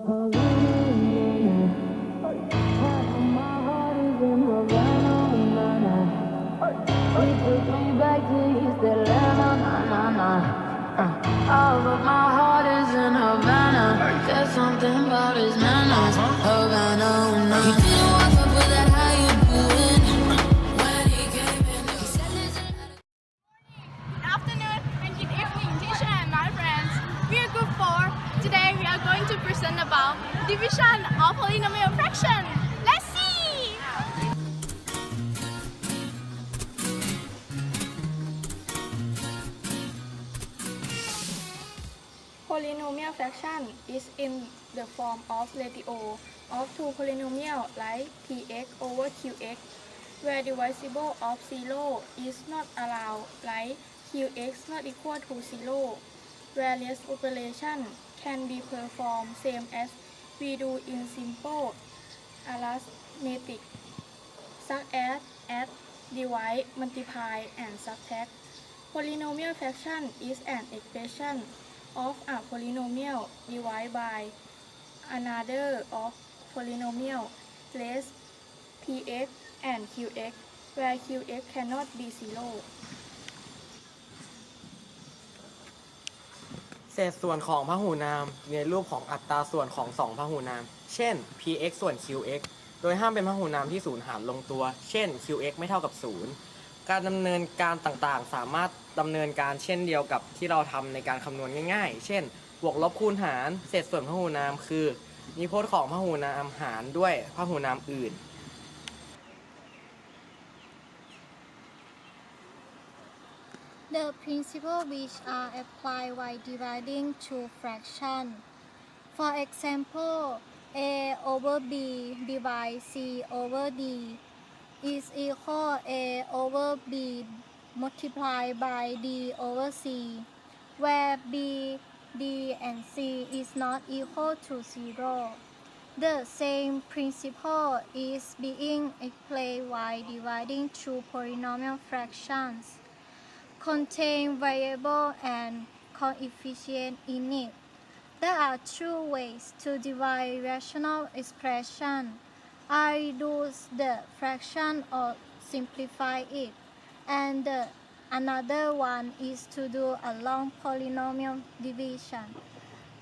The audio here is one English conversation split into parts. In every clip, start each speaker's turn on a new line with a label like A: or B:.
A: Oh, but my heart is in Havana. There's something about his manners. Havana, no. He didn't walk up with that, how you doing? When he came in, he said, listen.
B: Good afternoon and good evening, teacher and my friends. We are Group 4. Today we are going to present about division of polynomial fraction. Let's see! Polynomial fraction is in the form of ratio of two polynomials like px over qx, where divisible of 0 is not allowed, like qx not equal to 0. Various operations can be performed same as we do in simple arithmetic, such as add, divide, multiply, and subtract. Polynomial fraction is an expression of a polynomial divided by another of polynomial less px and qx, where qx cannot be 0.
C: เศษส่วนของพหุนามในรูปของอัตราส่วนของ2พหุนาม เช่น px ส่วน qx โดยห้ามเป็นพหุนามที่สูญหารลงตัว เช่น qx ไม่เท่ากับ 0 การดำเนินการต่างๆสามารถดำเนินการเช่นเดียวกับที่เราทำในการคำนวณง่ายๆ เช่น บวกลบคูณหาร เศษส่วนพหุนามคือนิพจน์ของพหุนามหารด้วยพหุนามอื่น
D: The principles which are applied while dividing two fractions. For example, a over b divided c over d is equal a over b multiplied by d over c, where b, d, and c is not equal to 0. The same principle is being applied while dividing two polynomial fractions. Contain variable and coefficient in it. There are two ways to divide rational expression. I reduce the fraction or simplify it, and another one is to do a long polynomial division.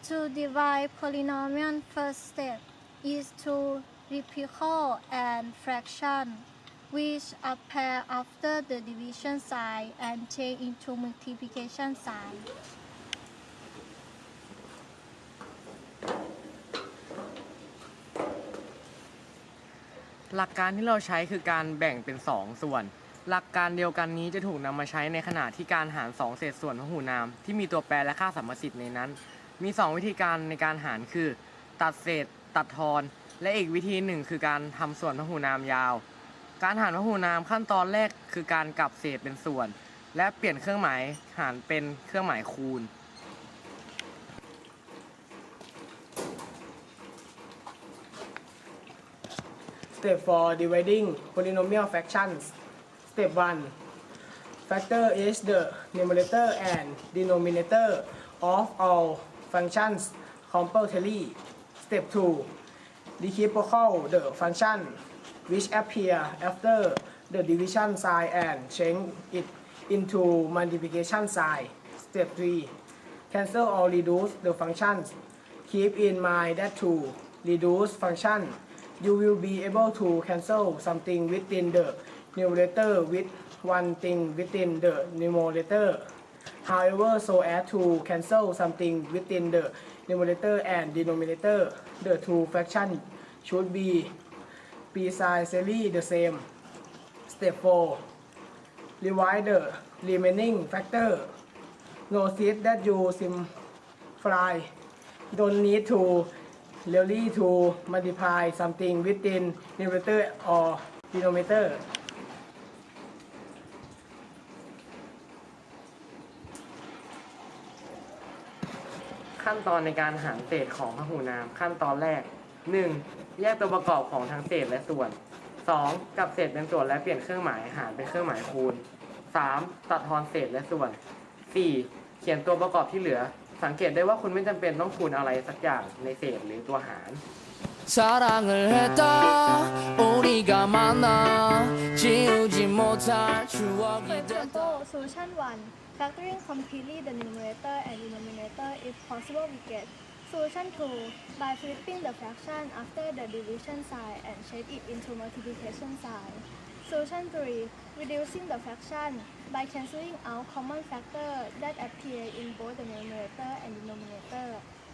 D: To divide polynomial, first step is to reciprocal and fraction, which appear after the division sign and change into multiplication sign.
C: หลักการที่เราใช้คือการแบ่งเป็น2ส่วนหลักการเดียวกันนี้จะถูกนำมาใช้ในขณะที่การหาร2เศษส่วนพหุนามที่มีตัวแปรและค่าสัมประสิทธิ์ในนั้นมี2วิธีการในการหารคือตัดเศษตัดทอนและอีกวิธีหนึ่งคือการทำส่วนพหุนามยาวการหารพหุนามขั้นตอนแรกคือการกลับเศษเป็นส่วนและเปลี่ยนเครื่องหมายหารเป็นเครื่องหมายคูณ
E: Step 4 Dividing polynomial fractions. Step 1 Factor is the numerator and denominator of all functions completely. Step 2 Reciprocal the function which appear after the division sign and change it into multiplication sign. Step 3 Cancel or reduce the functions. Keep in mind that to reduce function, you will be able to cancel something within the numerator with one thing within the numerator. However, so as to cancel something within the numerator and denominator, the two fractions should be precisely the same. Step 4 Divide the remaining factor. Notice that you simplify. Don't need to really to multiply something within numerator or denominator.
C: ขั้นตอนในการหารเศษของพหุนามขั้นตอนแรก 1. แยกตัวประกอบของทั้งเศษและส่วน 2. กลับเศษเป็นส่วนและเปลี่ยนเครื่องหมายหารเป็นเครื่องหมายคูณ 3. ตัดทอนเศษและส่วน 4. เขียนตัวประกอบที่เหลือ สังเกตได้ว่าคุณไม่จำเป็นต้องคูณอะไรสักอย่างในเศษหรือตัวหาร
A: 사랑을 했다 우리가 만나 지우지 못할 추억이
D: For
A: 됐다
D: example, solution 1. Factoring completely the numerator and denominator if possible we get. Solution 2. By flipping the fraction after the division sign and change it into multiplication sign. Solution 3. Reducing the fraction by cancelling out common factor that appear in both the numerator and denominator,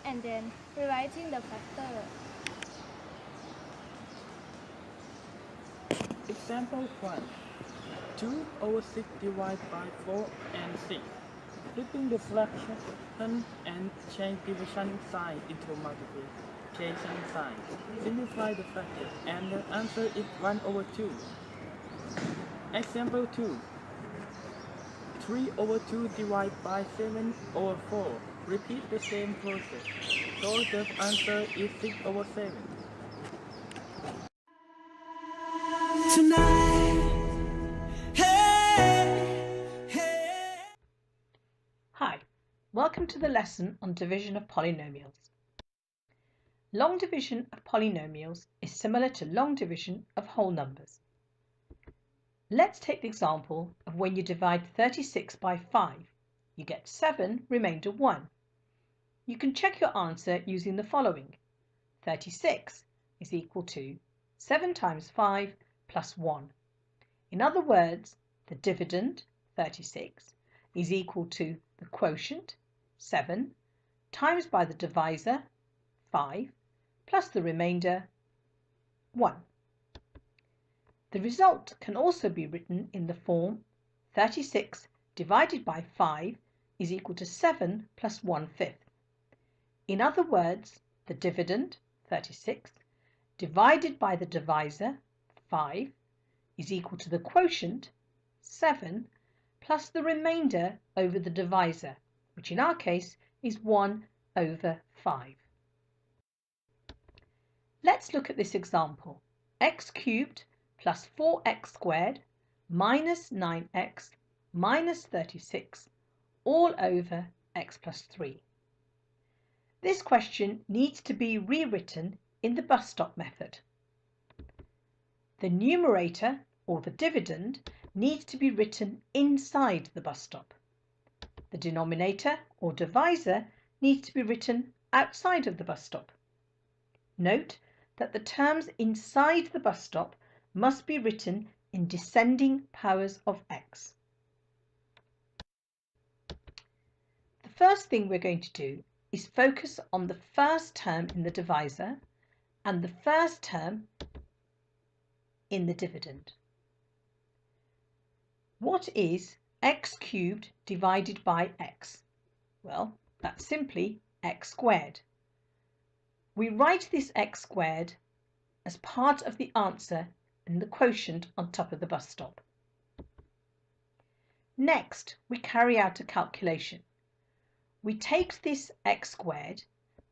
D: and then rewriting the factor.
F: Example 1. 2 over 6 divided by 4 and 6. Flipping the fraction and change division sign into multiplication sign. Simplify the factor and the answer is 1 over 2. Example 2. 3 over 2 divided by 7 over 4. Repeat the same process. So the answer is 6 over 7.
G: Hi, welcome to the lesson on division of polynomials. Long division of polynomials is similar to long division of whole numbers. Let's take the example of when you divide 36 by 5. You get 7 remainder 1. You can check your answer using the following. 36 is equal to 7 times 5 plus 1. In other words, the dividend, 36, is equal to the quotient, 7, times by the divisor, 5, plus the remainder, 1. The result can also be written in the form 36 divided by 5 is equal to 7 plus 1/5. In other words, the dividend, 36, divided by the divisor, 5, is equal to the quotient, 7, plus the remainder over the divisor, which in our case is 1 over 5. Let's look at this example. X cubed plus 4x squared minus 9x minus 36 all over x plus 3. This question needs to be rewritten in the bus stop method. The numerator, or the dividend, needs to be written inside the bus stop. The denominator, or divisor, needs to be written outside of the bus stop. Note that the terms inside the bus stop must be written in descending powers of x. The first thing we're going to do is focus on the first term in the divisor and the first term in the dividend. What is x cubed divided by x? Well, that's simply x squared. We write this x squared as part of the answer in the quotient on top of the bus stop. Next, we carry out a calculation. We take this x squared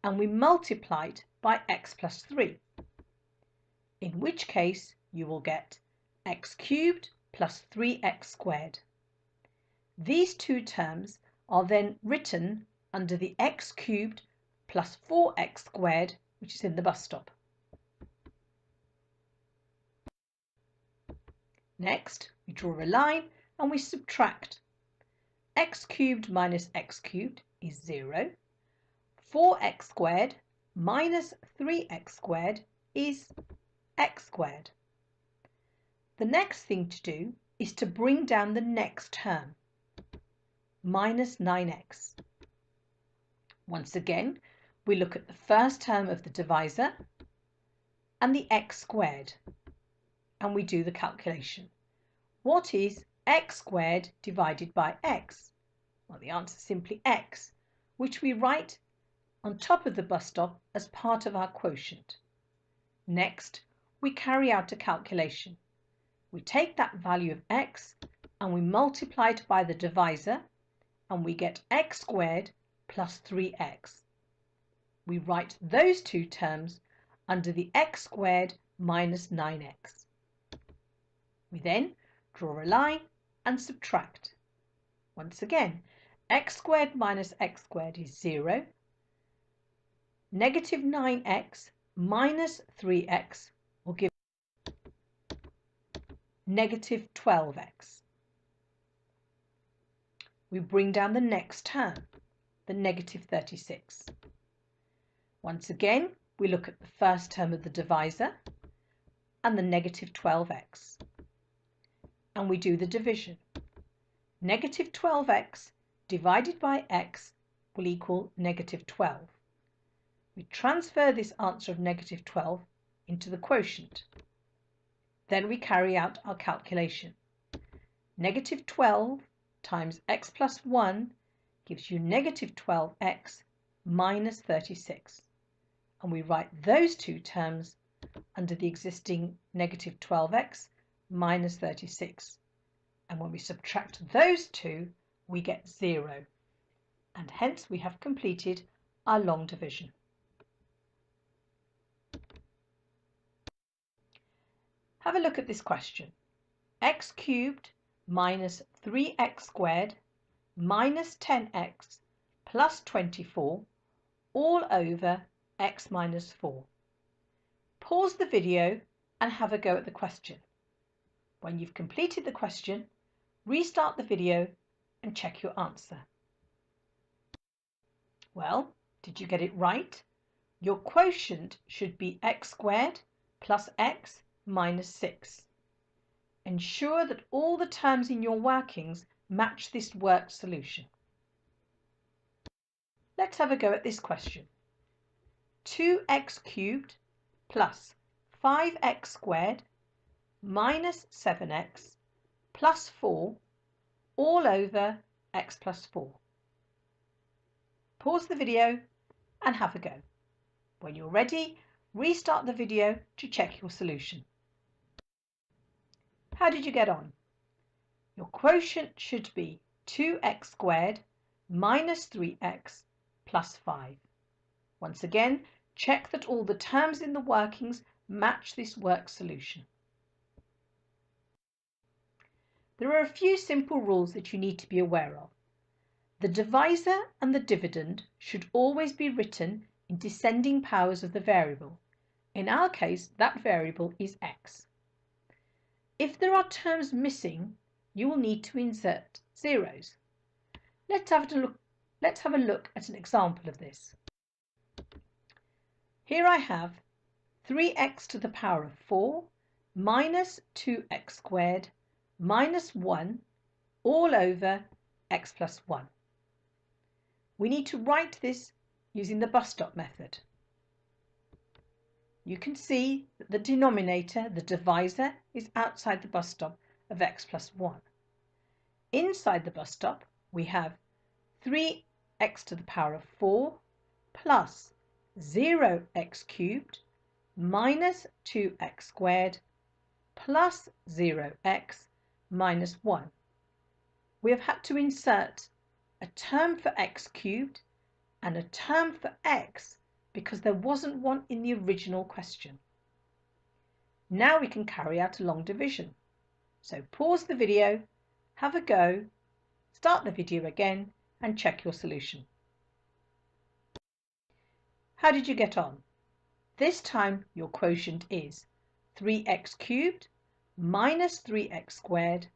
G: and we multiply it by x plus 3, in which case you will get x cubed plus 3x squared. These two terms are then written under the x cubed plus 4x squared, which is in the bus stop. Next, we draw a line and we subtract. X cubed minus x cubed is 0. 4x squared minus 3x squared is x squared. The next thing to do is to bring down the next term, minus 9x. Once again, we look at the first term of the divisor and the x squared, and we do the calculation. What is x squared divided by x? Well, the answer is simply x, which we write on top of the bus stop as part of our quotient. Next, we carry out a calculation. We take that value of x and we multiply it by the divisor, and we get x squared plus 3x. We write those two terms under the x squared minus 9x. We then draw a line and subtract. Once again, x squared minus x squared is 0. Negative 9x minus 3x will give negative 12x. We bring down the next term, the negative 36. Once again, we look at the first term of the divisor and the negative 12x. And we do the division. Negative 12x divided by x will equal negative 12. We transfer this answer of negative 12 into the quotient. Then we carry out our calculation. Negative 12 times x plus 1 gives you negative 12x minus 36. And we write those two terms under the existing negative 12x minus 36. And when we subtract those two, we get 0. And hence we have completed our long division. Have a look at this question. X cubed minus 3x squared minus 10x plus 24 all over x minus 4. Pause the video and have a go at the question. When you've completed the question, restart the video and check your answer. Well, did you get it right? Your quotient should be x squared plus x minus 6. Ensure that all the terms in your workings match this worked solution. Let's have a go at this question. 2x cubed plus 5x squared minus 7x plus 4 all over x plus 4. Pause the video and have a go. When you're ready, restart the video to check your solution. How did you get on? Your quotient should be 2x squared minus 3x plus 5. Once again, check that all the terms in the workings match this worked solution. There are a few simple rules that you need to be aware of. The divisor and the dividend should always be written in descending powers of the variable. In our case, that variable is x. If there are terms missing, you will need to insert zeros. Let's have a look at an example of this. Here I have 3x to the power of 4 minus 2x squared minus 1 all over x plus 1. We need to write this using the bus stop method. You can see that the denominator, the divisor, is outside the bus stop of x plus 1. Inside the bus stop, we have 3x to the power of 4 plus 0x cubed minus 2x squared plus 0x minus 1. We have had to insert a term for x cubed and a term for x because there wasn't one in the original question. Now we can carry out a long division. So pause the video, have a go, start the video again and check your solution. How did you get on? This time your quotient is 3x cubed minus 3x squared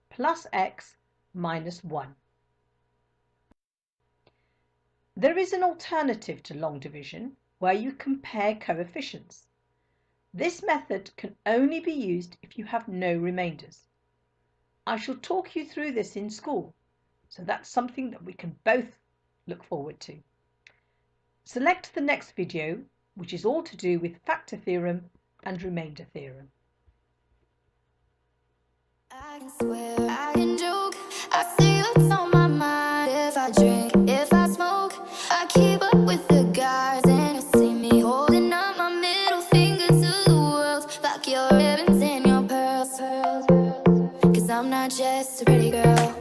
G: plus x minus 1. There is an alternative to long division where you compare coefficients. This method can only be used if you have no remainders. I shall talk you through this in school, so that's something that we can both look forward to. Select the next video, which is all to do with factor theorem and remainder theorem.
A: I can swear, I can joke, I say what's on my mind. If I drink, if I smoke, I keep up with the guys. And you see me holding up my middle finger to the world. Fuck your ribbons and your pearls, 'cause I'm not just a pretty girl.